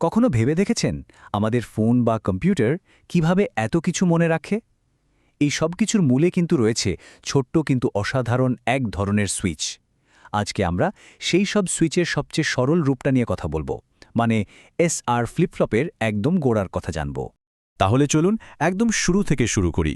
কখনো ভেবে দেখেছেন আমাদের ফোন বা কম্পিউটার কিভাবে এত কিছু মনে রাখে? এই সব কিছুর মূলে কিন্তু রয়েছে ছোট্ট কিন্তু অসাধারণ এক ধরনের সুইচ। আজকে আমরা সেই সব সুইচের সবচেয়ে সরল রূপটা নিয়ে কথা বলবো, মানে এসআর ফ্লিপফ্লপের একদম গোড়ার কথা জানব। তাহলে চলুন একদম শুরু থেকে শুরু করি।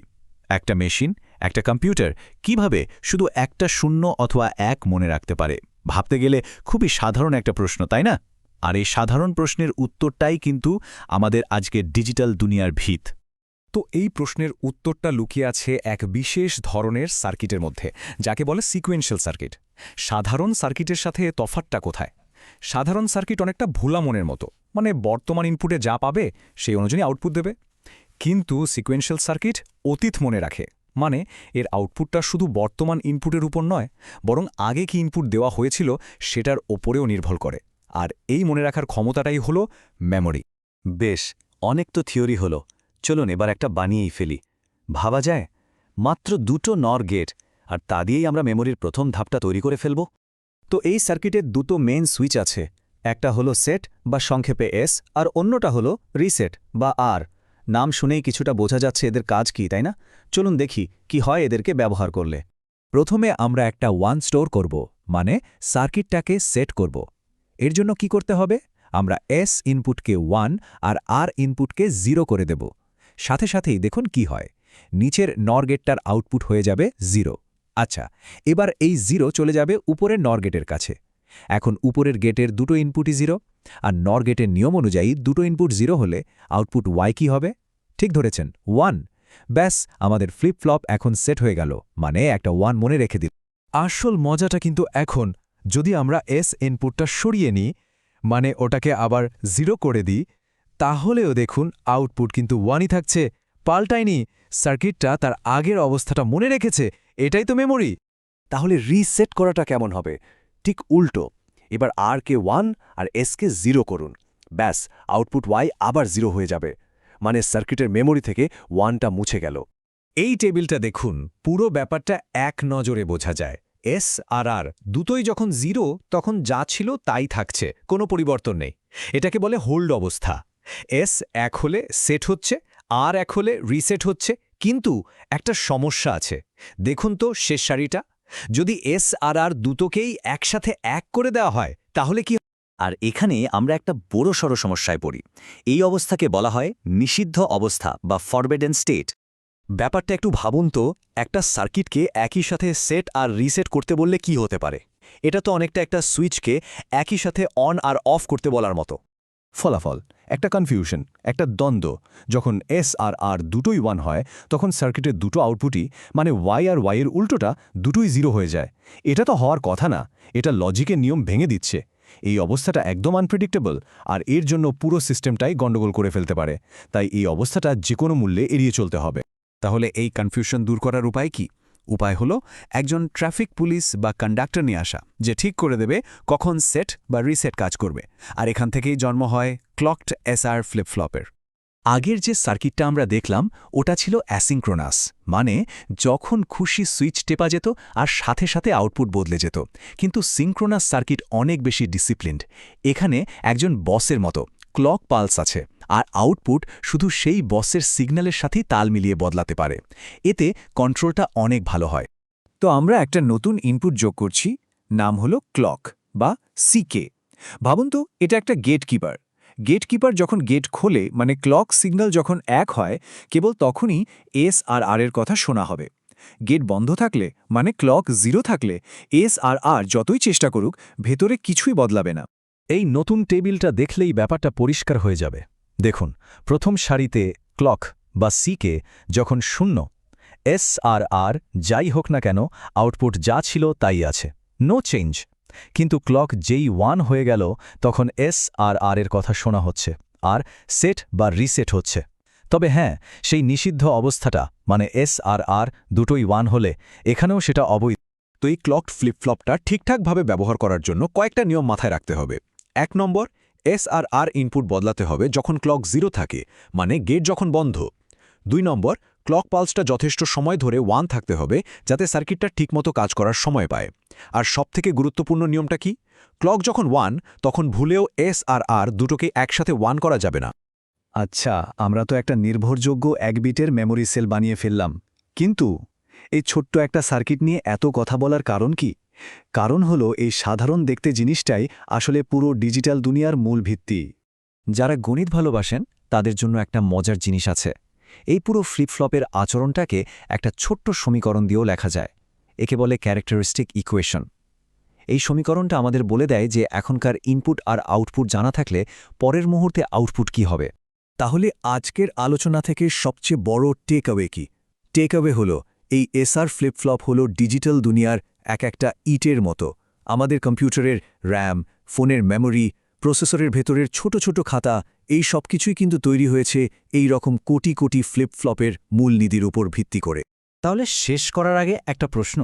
একটা মেশিন, একটা কম্পিউটার কিভাবে শুধু একটা শূন্য অথবা এক মনে রাখতে পারে? ভাবতে গেলে খুবই সাধারণ একটা প্রশ্ন, তাই না? আর এই সাধারণ প্রশ্নের উত্তরটাই কিন্তু আমাদের আজকের ডিজিটাল দুনিয়ার ভিত। তো এই প্রশ্নের উত্তরটা লুকিয়ে আছে এক বিশেষ ধরনের সার্কিটের মধ্যে, যাকে বলে সিকোয়েন্সিয়াল সার্কিট। সাধারণ সার্কিটের সাথে তফাৎটা কোথায়? সাধারণ সার্কিট অনেকটা ভোলা মনের মতো, মানে বর্তমান ইনপুটে যা পাবে সেই অনুযায়ী আউটপুট দেবে। কিন্তু সিকোয়েন্সিয়াল সার্কিট অতীত মনে রাখে, মানে এর আউটপুটটা শুধু বর্তমান ইনপুটের উপর নয়, বরং আগে কি ইনপুট দেওয়া হয়েছিল সেটার ওপরেও নির্ভর করে। আর এই মনে রাখার ক্ষমতাটাই হলো মেমোরি। বেশ, অনেক তো থিওরি হলো, চলুন এবার একটা বানিয়েই ফেলি। ভাবা যায় মাত্র দুটো নর গেট, আর তা দিয়েই আমরা মেমোরির প্রথম ধাপটা তৈরি করে ফেলব। তো এই সার্কিটের দুটো মেইন সুইচ আছে, একটা হলো সেট বা সংক্ষেপে এস, আর অন্যটা হলো রিসেট বা আর। নাম শুনেই কিছুটা বোঝা যাচ্ছে এদের কাজ কি, তাই না? চলুন দেখি কি হয় এদেরকে ব্যবহার করলে। প্রথমে আমরা একটা ওয়ান স্টোর করব, মানে সার্কিটটাকে সেট করব। এর জন্য কি করতে হবে? আমরা এস ইনপুটকে 1 আর আর ইনপুটকে 0 করে দেব। সাথে সাথেই দেখুন কি হয়, নিচের নর গেটটার আউটপুট হয়ে যাবে 0। আচ্ছা, এবার এই 0 চলে যাবে উপরের নর গেটের কাছে। এখন উপরের গেটের দুটো ইনপুটই 0, আর নর গেটের নিয়ম অনুযায়ী দুটো ইনপুট 0 হলে আউটপুট y কি হবে? ঠিক ধরেছেন, 1। ব্যাস, আমাদের ফ্লিপ-ফ্লপ এখন সেট হয়ে গেল, মানে একটা 1 মনে রেখে দিল। আসল মজাটা কিন্তু এখন, যদি আমরা এস ইনপুটটা সরিয়ে নিই, মানে ওটাকে আবার 0 করে দিই, তাহলেও দেখুন আউটপুট কিন্তু 1ই থাকছে, পাল্টায়নি। সার্কিটটা তার আগের অবস্থাটা মনে রেখেছে, এটাই তো মেমোরি। তাহলে রিসেট করাটা কেমন হবে? ঠিক উল্টো। এবার আর কে 1 আর এস কে 0 করুন। ব্যাস, আউটপুট y আবার 0 হয়ে যাবে, মানে সার্কিটের মেমোরি থেকে 1টা মুছে গেল। এই টেবিলটা দেখুন, পুরো ব্যাপারটা এক নজরে বোঝা যায়। এস আর আর দুটোই যখন 0, তখন যা ছিল তাই থাকছে, কোনো পরিবর্তন নেই। এটাকে বলে হোল্ড অবস্থা। এস 1 হলে সেট হচ্ছে, আর 1 হলে রিসেট হচ্ছে। কিন্তু একটা সমস্যা আছে, দেখুন তো শেষ সারিটা। যদি এস আর আর দুটোকেই একসাথে 1 করে দেওয়া হয়, তাহলে কি? আর এখানে আমরা একটা বড়সড় সমস্যায় পড়ি। এই অবস্থাকে বলা হয় নিষিদ্ধ অবস্থা বা ফরবিডেন স্টেট। ব্যাপারটা একটু ভাবুন তো, একটা সার্কিটকে একই সাথে সেট আর রিসেট করতে বললে কি হতে পারে? এটা তো অনেকটা একটা সুইচকে একই সাথে অন আর অফ করতে বলার মতো। ফলাফল একটা কনফিউশন, একটা দ্বন্দ্ব। যখন এস আর আর দুটোই 1 হয়, তখন সার্কিটের দুটো আউটপুটই, মানে ওয়াই আর ওয়াইয়ের উল্টোটা, দুটোই 0 হয়ে যায়। এটা তো হওয়ার কথা না, এটা লজিকের নিয়ম ভেঙে দিচ্ছে। এই অবস্থাটা একদম আনপ্রেডিক্টেবল, আর এর জন্য পুরো সিস্টেমটাই গণ্ডগোল করে ফেলতে পারে। তাই এই অবস্থাটা যে কোনো মূল্যে এড়িয়ে চলতে হবে। তাহলে এই কনফিউশন দূর করার উপায় কি? উপায় হলো একজন ট্রাফিক পুলিশ বা কন্ডাক্টর নিয়ে আসা, যে ঠিক করে দেবে কখন সেট বা রিসেট কাজ করবে। আর এখান থেকেই জন্ম হয় ক্লকড এসআর ফ্লিপ-ফ্লপের। আগের যে সার্কিটটা আমরা দেখলাম ওটা ছিল অ্যাসিঙ্ক্রোনাস, মানে যখন খুশি সুইচ টেপা যেত আর সাথে সাথে আউটপুট বদলে যেত। কিন্তু সিঙ্ক্রোনাস সার্কিট অনেক বেশি ডিসিপ্লিনড। এখানে একজন বসের মতো ক্লক পালস আছে, আর আউটপুট শুধু সেই বসের সিগন্যালের সাথেই তাল মিলিয়ে বদলাতে পারে। এতে কন্ট্রোলটা অনেক ভালো হয়। তো আমরা একটা নতুন ইনপুট যোগ করছি, নাম হলো ক্লক বা সিকে। ভাবুন তো, এটা একটা গেটকিপার। গেটকিপার যখন গেট খোলে, মানে ক্লক সিগন্যাল যখন 1 হয়, কেবল তখনই এস আর আর এর কথা শোনা হবে। গেট বন্ধ থাকলে, মানে ক্লক 0 থাকলে, এস আর আর যতই চেষ্টা করুক, ভেতরে কিছুই বদলাবে না। এই নতুন টেবিলটা দেখলেই ব্যাপারটা পরিষ্কার হয়ে যাবে। দেখুন, প্রথম সারিতে ক্লক বা সিকে যখন 0, এস আর আর যাই হোক না কেন আউটপুট যা ছিল তাই আছে, নো চেঞ্জ। কিন্তু ক্লক যেই 1 হয়ে গেল, তখন এস আর আর এর কথা শোনা হচ্ছে, আর সেট বা রিসেট হচ্ছে। তবে হ্যাঁ, সেই নিষিদ্ধ অবস্থাটা, মানে এস আর আর দুটোই 1 হলে এখানেও সেটা অবৈধ। তো এই ক্লকড ফ্লিপ-ফ্লপটা ঠিকঠাকভাবে ব্যবহার করার জন্য কয়েকটা নিয়ম মাথায় রাখতে হবে। 1 নম্বর, এস আর আর ইনপুট বদলাতে হবে যখন ক্লক 0 থাকে, মানে গেট যখন বন্ধ। 2 নম্বর, ক্লক পালসটা যথেষ্ট সময় ধরে 1 থাকতে হবে যাতে সার্কিটটা ঠিকমতো কাজ করার সময় পায়। আর সবথেকে গুরুত্বপূর্ণ নিয়মটা কি? ক্লক যখন 1 তখন ভুলেও এস আর আর দুটোকে একসাথে 1 করা যাবে না। আচ্ছা, আমরা তো একটা নির্ভরযোগ্য 1 বিটের মেমোরি সেল বানিয়ে ফেললাম, কিন্তু এই ছোট্ট একটা সার্কিট নিয়ে এত কথা বলার কারণ কি? কারণ হলো এই সাধারণ দেখতে জিনিসটাই আসলে পুরো ডিজিটাল দুনিয়ার মূল ভিত্তি। যারা গণিত ভালোবাসেন তাদের জন্য একটা মজার জিনিস আছে। এই পুরো ফ্লিপ-ফ্লপের আচরণটাকে একটা ছোট্ট সমীকরণ দিয়েও লেখা যায়। একে বলে ক্যারেক্টারিস্টিক ইকুয়েশন। এই সমীকরণটা আমাদের বলে দেয় যে এখনকার ইনপুট আর আউটপুট জানা থাকলে পরের মুহূর্তে আউটপুট কি হবে। তাহলে আজকের আলোচনা থেকে সবচেয়ে বড় টেক অ্যাওয়ে কি? টেক অ্যাওয়ে হলো এই এসআর ফ্লিপ-ফ্লপ হলো ডিজিটাল দুনিয়ার একটা ইটের মতো। আমাদের কম্পিউটারের র্যাম, ফোনের মেমোরি, প্রসেসরের ভেতরের ছোট ছোট খাতা, এই সব কিছুই কিন্তু তৈরি হয়েছে এই রকম কোটি কোটি ফ্লিপ-ফ্লপের মূলনীতির উপর ভিত্তি করে। তাহলে শেষ করার আগে একটা প্রশ্ন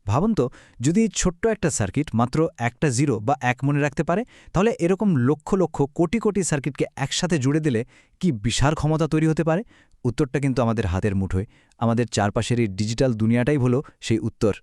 ভাবুন তো, যদি এই ছোট্ট একটা সার্কিট মাত্র একটা 0 বা 1 মনে রাখতে পারে, তাহলে এরকম লক্ষ লক্ষ কোটি কোটি সার্কিটকে একসাথে জুড়ে দিলে কি বিশাল ক্ষমতা তৈরি হতে পারে? উত্তরটা কিন্তু আমাদের হাতের মুঠোয়। আমাদের চারপাশের এই ডিজিটাল দুনিয়াটাই হলো সেই উত্তর।